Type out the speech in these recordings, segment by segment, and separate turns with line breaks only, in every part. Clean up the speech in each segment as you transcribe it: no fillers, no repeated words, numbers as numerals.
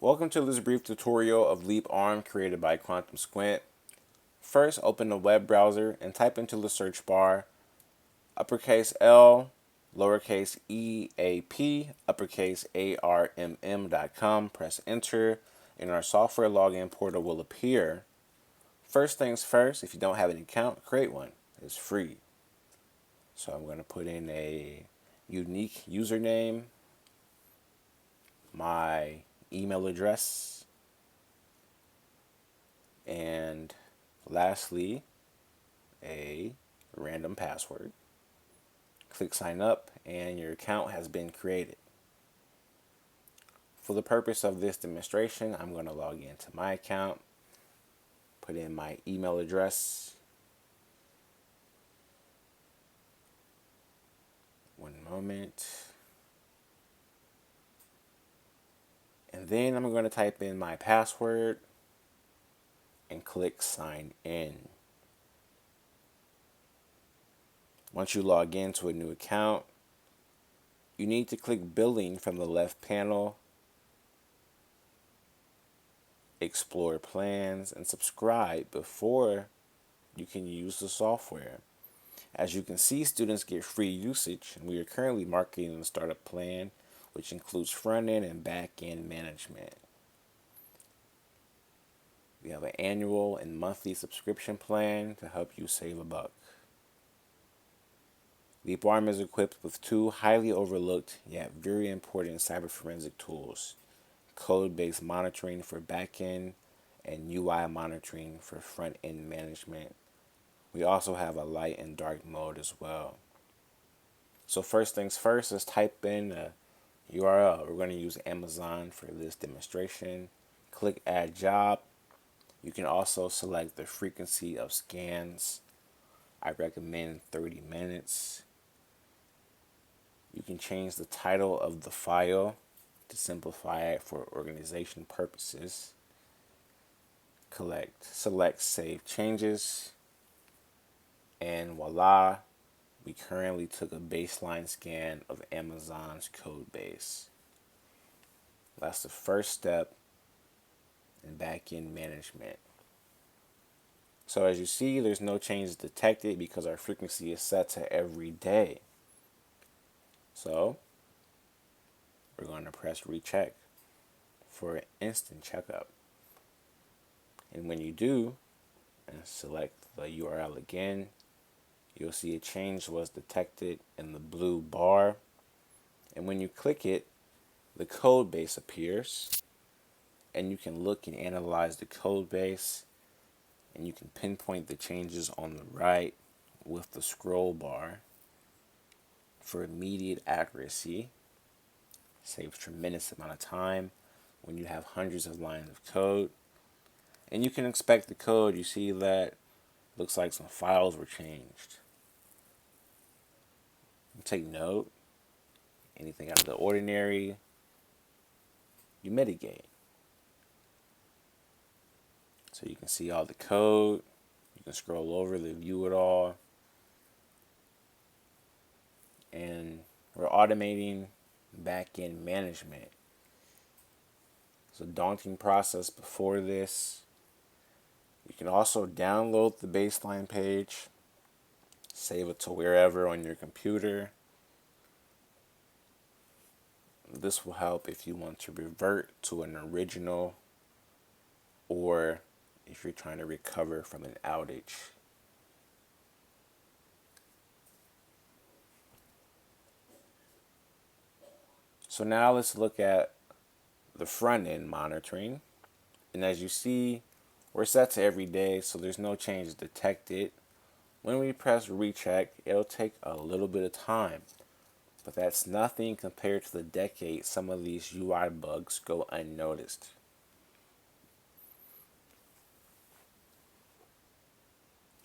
Welcome to this brief tutorial of LeapARMM created by Quantum Squint. First, open the web browser and type into the search bar uppercase L, lowercase EAP, uppercase ARMM.com. Press enter and our software login portal will appear. First things first, if you don't have an account, create one. It's free. So I'm going to put in a unique username, my email address, and lastly, a random password. Click sign up and your account has been created. For the purpose of this demonstration, I'm going to log into my account, put in my email address. One moment. And then I'm going to type in my password and click sign in. Once you log into a new account, you need to click billing from the left panel, explore plans, and subscribe before you can use the software. As you can see, students get free usage, and we are currently marketing the startup plan, which includes front-end and back-end management. We have an annual and monthly subscription plan to help you save a buck. LeapARMM is equipped with two highly overlooked yet very important cyber forensic tools: code-based monitoring for back-end and UI monitoring for front-end management. We also have a light and dark mode as well. So first things first, let's type in a URL. We're going to use Amazon for this demonstration. Click add job. You can also select the frequency of scans. I recommend 30 minutes. You can change the title of the file to simplify it for organization purposes. Select save changes. And voila, we currently took a baseline scan of Amazon's code base. That's the first step in back-end management. So as you see, there's no changes detected because our frequency is set to every day. So we're going to press recheck for an instant checkup. And when you do, and select the URL again, you'll see a change was detected in the blue bar. And when you click it, the code base appears. And you can look and analyze the code base. And you can pinpoint the changes on the right with the scroll bar for immediate accuracy. Saves tremendous amount of time when you have hundreds of lines of code. And you can inspect the code. You see that looks like some files were changed. Take note. Anything out of the ordinary, you mitigate. So you can see all the code. You can scroll over to view it all. And we're automating back-end management. It's a daunting process before this. You can also download the baseline page, save it to wherever on your computer. This will help if you want to revert to an original or if you're trying to recover from an outage. So now let's look at the front end monitoring. And as you see, we're set to every day, so there's no changes detected. When we press recheck, it'll take a little bit of time, but that's nothing compared to the decade some of these UI bugs go unnoticed.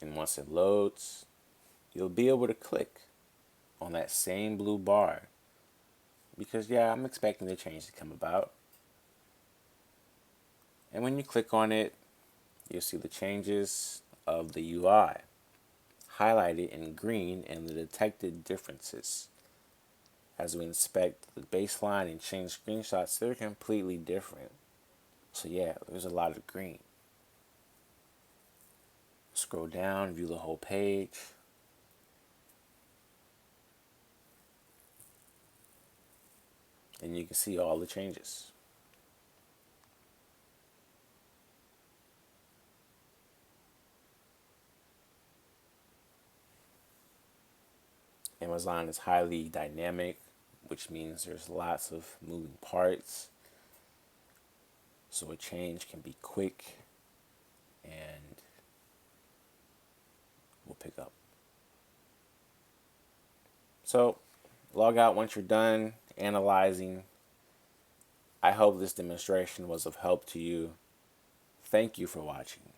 And once it loads, you'll be able to click on that same blue bar because I'm expecting the change to come about. And when you click on it, you'll see the changes of the UI highlighted in green and the detected differences. As we inspect the baseline and change screenshots, they're completely different. So yeah, there's a lot of green. Scroll down, view the whole page. And you can see all the changes. Amazon is highly dynamic, which means there's lots of moving parts. So a change can be quick and will pick up. So log out once you're done analyzing. I hope this demonstration was of help to you. Thank you for watching.